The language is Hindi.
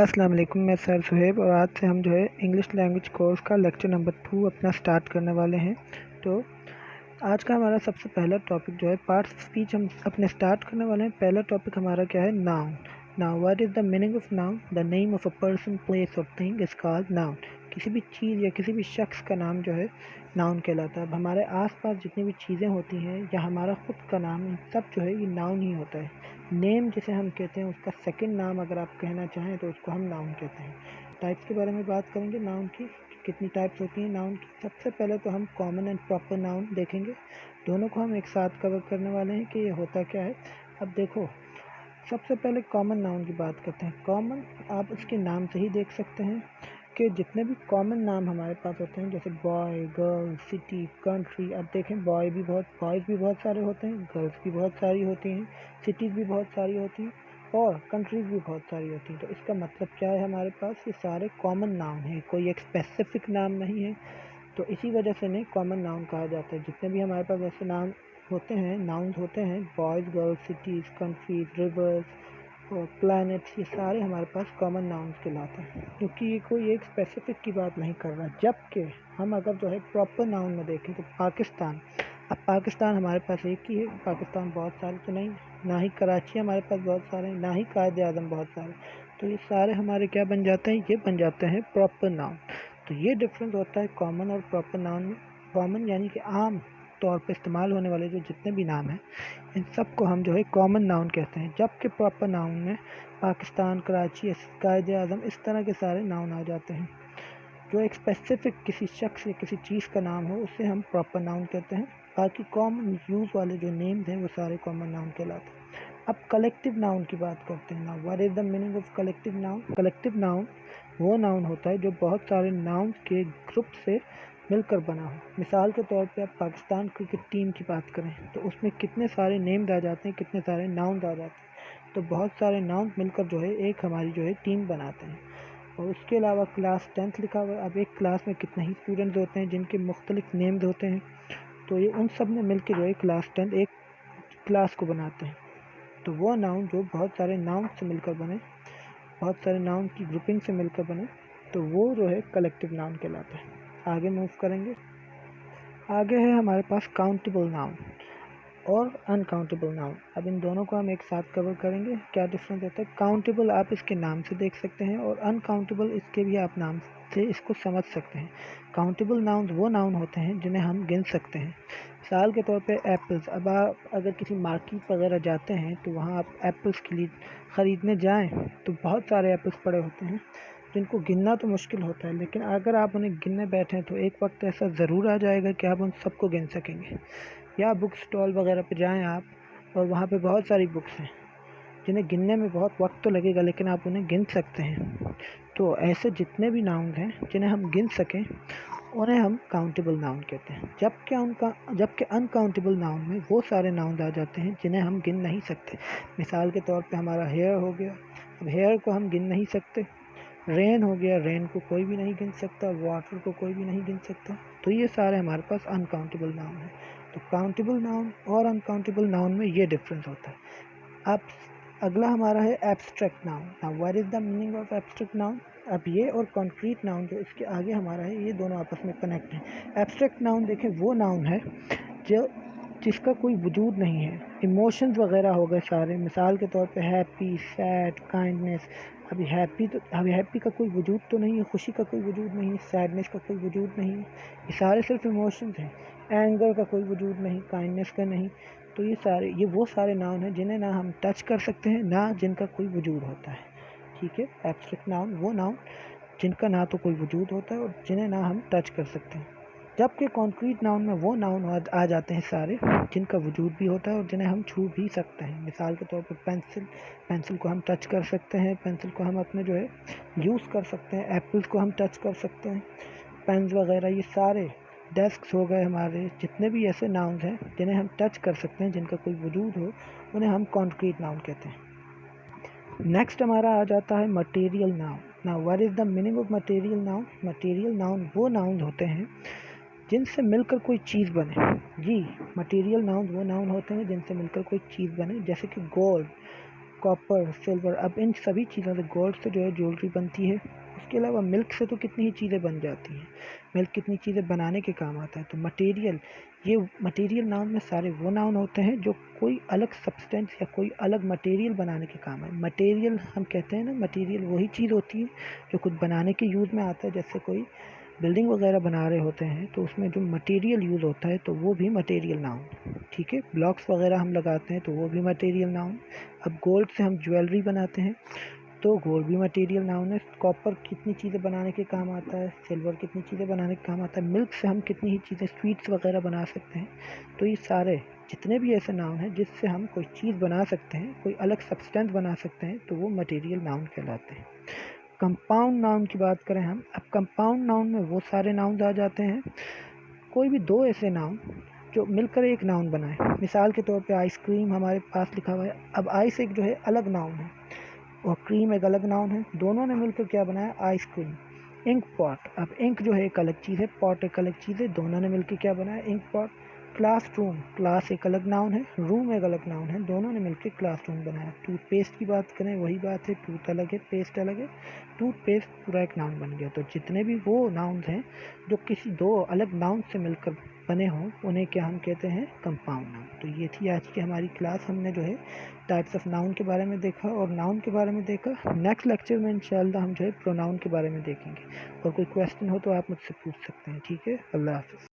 अस्सलाम वालेकुम, मैं सर सुहेब और आज से हम इंग्लिश लैंग्वेज कोर्स का लेक्चर नंबर 2 अपना स्टार्ट करने वाले हैं। तो आज का हमारा सबसे पहला टॉपिक पार्ट स्पीच हम अपने स्टार्ट करने वाले हैं। पहला टॉपिक हमारा क्या है? Noun. Now what is the meaning of noun? The name of a person, place और थिंग इज़ कॉल्ड नाउन। किसी भी चीज़ या किसी भी शख्स का नाम नाउन कहलाता है। अब हमारे आसपास जितनी भी चीज़ें होती हैं या हमारा खुद का नाम, सब ये नाउन ही होता है। नेम जिसे हम कहते हैं, उसका सेकंड नाम अगर आप कहना चाहें तो उसको हम नाउन कहते हैं। टाइप्स के बारे में बात करेंगे नाउन की, कितनी टाइप्स होती हैं नाउन की। सबसे पहले तो हम कॉमन एंड प्रॉपर नाउन देखेंगे। दोनों को हम एक साथ कवर करने वाले हैं कि ये होता क्या है। अब देखो, सबसे पहले कॉमन नाउन की बात करते हैं। कॉमन आप इसके नाम से ही देख सकते हैं कि जितने भी कॉमन नाम हमारे पास होते हैं, जैसे बॉय, गर्ल, सिटी, कंट्री। अब देखें, बॉयज़ भी बहुत सारे होते हैं, गर्ल्स भी बहुत सारी होती हैं, सिटीज़ भी बहुत सारी होती हैं और कंट्रीज़ भी बहुत सारी होती हैं। तो इसका मतलब क्या है, हमारे पास ये सारे कॉमन नाउन हैं, कोई एक स्पेसिफिक नाम नहीं है। तो इसी वजह से इन्हें कॉमन नाउन कहा जाता है। जितने भी हमारे पास ऐसे नाम होते हैं, नाउन्स होते हैं, boys, girls, cities, countries, reverse और प्लैनेट्स, ये सारे हमारे पास कॉमन नाउन्स कहलाते हैं, क्योंकि ये कोई एक स्पेसिफिक की बात नहीं कर रहा। जबकि हम अगर प्रॉपर नाउन में देखें तो पाकिस्तान, अब पाकिस्तान हमारे पास एक ही है। पाकिस्तान बहुत सारे तो नहीं, ना ही कराची हमारे पास बहुत सारे हैं, ना ही कायदे आज़म बहुत सारे। तो ये सारे हमारे क्या बन जाते हैं? ये बन जाते हैं प्रॉपर नाउन। तो ये डिफरेंस होता है कॉमन और प्रॉपर नाउन में। कॉमन यानी कि आम तौर पे इस्तेमाल होने वाले जितने भी नाम हैं, इन सब को हम कॉमन नाउन कहते हैं। जबकि प्रॉपर नाउन में पाकिस्तान, कराची, कायदे आज़म, इस तरह के सारे नाउन आ जाते हैं। जो एक स्पेसिफिक किसी शख्स या किसी चीज़ का नाम हो, उसे हम प्रॉपर नाउन कहते हैं। बाकी कॉमन यूज़ वाले जो नेम्स हैं वो सारे कॉमन नाउन कहलाते हैं। अब कलेक्टिव नाउन की बात करते हैं। Now what is the meaning of collective noun? Collective noun वो नाउन होता है जो बहुत सारे नाउन के ग्रुप से मिलकर बना हो। मिसाल के तौर पे आप पाकिस्तान क्रिकेट टीम की बात करें तो उसमें कितने सारे नेम्स आ जाते हैं, कितने सारे नाउन्स आ जाते हैं। तो बहुत सारे नाउन्स मिलकर एक हमारी टीम बनाते हैं। और उसके अलावा क्लास 10th लिखा हुआ है। अब एक क्लास में कितने ही स्टूडेंट्स होते हैं जिनके मुख्तलिफ नेम्स होते हैं, तो ये उन सब ने मिलकर क्लास 10 एक क्लास को बनाते हैं। तो वो नाउन जो बहुत सारे नाउन से मिलकर बने, बहुत सारे नाउन की ग्रुपिंग से मिलकर बने, तो वो कलेक्टिव नाउन कहलाता है। आगे मूव करेंगे। आगे है हमारे पास काउंटेबल नाउन और अनकाउंटेबल नाउन। अब इन दोनों को हम एक साथ कवर करेंगे। क्या डिफरेंस होता है? काउंटेबल आप इसके नाम से देख सकते हैं और अनकाउंटेबल इसके भी आप नाम से इसको समझ सकते हैं। काउंटेबल नाउन वो नाउन होते हैं जिन्हें हम गिन सकते हैं। मिसाल के तौर पे एप्पल्स। अब आप अगर किसी मार्केट वगैरह जाते हैं तो वहाँ आप एप्पल्स के लिए ख़रीदने जाएं तो बहुत सारे एप्पल्स पड़े होते हैं जिनको गिनना तो मुश्किल होता है, लेकिन अगर आप उन्हें गिनने बैठें तो एक वक्त ऐसा ज़रूर आ जाएगा कि आप उन सबको गिन सकेंगे। या बुक स्टॉल वगैरह पे जाएं आप और वहाँ पे बहुत सारी बुक्स हैं जिन्हें गिनने में बहुत वक्त तो लगेगा, लेकिन आप उन्हें गिन सकते हैं। तो ऐसे जितने भी नाउन हैं जिन्हें हम गिन सकें, उन्हें हम काउंटेबल नाउन कहते हैं। जबकि अनकाउंटेबल नाउन में वो सारे नाउन आ जाते हैं जिन्हें हम गिन नहीं सकते। मिसाल के तौर पे हमारा हेयर हो गया। अब हेयर को हम गिन नहीं सकते। रेन हो गया, रेन को कोई भी नहीं गिन सकता। वाटर को कोई भी नहीं गिन सकता। तो ये सारे हमारे पास अनकाउंटेबल नाउन हैं। तो काउंटेबल नाउन और अनकाउंटेबल नाउन में ये डिफरेंस होता है। अब अगला हमारा है abstract noun. Now what is the meaning of abstract noun? अब ये और कॉन्क्रीट नाउन जो इसके आगे हमारा है, ये दोनों आपस में कनेक्ट हैं। एब्स्ट्रैक्ट नाउन देखें, वो नाउन है जो जिसका कोई वजूद नहीं है। इमोशंस वगैरह हो गए सारे। मिसाल के तौर पे हैप्पी, सैड, काइंडनेस। अभी हैप्पी का कोई वजूद तो नहीं है, खुशी का कोई वजूद नहीं है, सैडनेस का कोई वजूद नहीं है। ये सारे सिर्फ इमोशंस हैं। एंगर का कोई वजूद नहीं, काइंडनेस का नहीं। तो ये वो सारे नाउन हैं जिन्हें ना हम टच कर सकते हैं, ना जिनका कोई वजूद होता है। ठीक है, एब्स्ट्रैक्ट नाउन वो नाउन जिनका ना तो कोई वजूद होता है और जिन्हें ना हम टच कर सकते हैं। जबकि कॉन्क्रीट नाउन में वो नाउन आ जाते हैं सारे जिनका वजूद भी होता है और जिन्हें हम छू भी सकते हैं। मिसाल के तौर पर पेंसिल को हम टच कर सकते हैं, पेंसिल को हम अपने यूज़ कर सकते हैं। एप्पल्स को हम टच कर सकते हैं, पेन्स वगैरह, ये सारे डेस्क हो गए हमारे। जितने भी ऐसे नाउन्स हैं जिन्हें हम टच कर सकते हैं, जिनका कोई वजूद हो, उन्हें हम कॉन्क्रीट नाउन कहते हैं। नेक्स्ट हमारा आ जाता है material noun. Now what is the meaning of material noun? Material noun वो नाउन होते हैं जिनसे मिलकर कोई चीज़ बने। जी, मटेरियल नाउन वो नाउन होते हैं जिनसे मिलकर कोई चीज़ बने, जैसे कि गोल्ड। कॉपर, सिल्वर, अब इन सभी चीज़ों से, गोल्ड से जो है ज्वेलरी बनती है। उसके अलावा मिल्क से तो कितनी ही चीज़ें बन जाती हैं, मिल्क कितनी चीज़ें बनाने के काम आता है। तो मटेरियल, ये मटेरियल नाउन में सारे वो नाउन होते हैं जो कोई अलग सब्सटेंस या कोई अलग मटेरियल बनाने के काम है। मटेरियल हम कहते हैं ना, मटेरियल वही चीज़ होती है जो कुछ बनाने के यूज़ में आता है। जैसे कोई बिल्डिंग वगैरह बना रहे होते हैं तो उसमें जो मटेरियल यूज़ होता है तो वो भी मटेरियल नाउन, ठीक है। ब्लॉक्स वगैरह हम लगाते हैं तो वो भी मटेरियल नाउन। अब गोल्ड से हम ज्वेलरी बनाते हैं तो गोल्ड भी मटेरियल नाउन है। कॉपर कितनी चीज़ें बनाने के काम आता है, सिल्वर कितनी चीज़ें बनाने के काम आता है, मिल्क से हम कितनी ही चीज़ें, स्वीट्स वगैरह बना सकते हैं। तो ये सारे जितने भी ऐसे नाउन हैं जिससे हम कोई चीज़ बना सकते हैं, कोई अलग सब्सटेंस बना सकते हैं, तो वो मटेरियल नाउन कहलाते हैं। कंपाउंड नाउन की बात करें हम, अब कंपाउंड नाउन में वो सारे नाउन आ जाते हैं, कोई भी दो ऐसे नाउन जो मिलकर एक नाउन बनाए। मिसाल के तौर पे आइसक्रीम हमारे पास लिखा हुआ है। अब आइस एक जो है अलग नाउन है और क्रीम एक अलग नाउन है, दोनों ने मिलकर क्या बनाया, आइसक्रीम। इंक पॉट, अब इंक जो है एक अलग चीज़ है, पॉट एक अलग चीज़ है, दोनों ने मिलकर क्या बनाया, इंक पॉट। क्लासरूम, क्लास एक अलग नाउन है, रूम एक अलग नाउन है, दोनों ने मिलकर क्लासरूम बनाया। टूथपेस्ट की बात करें, वही बात है, टूथ अलग है, पेस्ट अलग है, टूथपेस्ट पूरा एक नाउन बन गया। तो जितने भी वो नाउन हैं जो किसी दो अलग नाउन से मिलकर बने हों, उन्हें क्या हम कहते हैं, कंपाउंड नाउन। तो ये थी आज की हमारी क्लास। हमने जो है टाइप्स ऑफ नाउन के बारे में देखा और नाउन के बारे में देखा। नेक्स्ट लेक्चर में इंशाल्लाह हम जो है प्रोनाउन के बारे में देखेंगे। और कोई क्वेश्चन हो तो आप मुझसे पूछ सकते हैं, ठीक है। अल्लाह हाफ़िज़।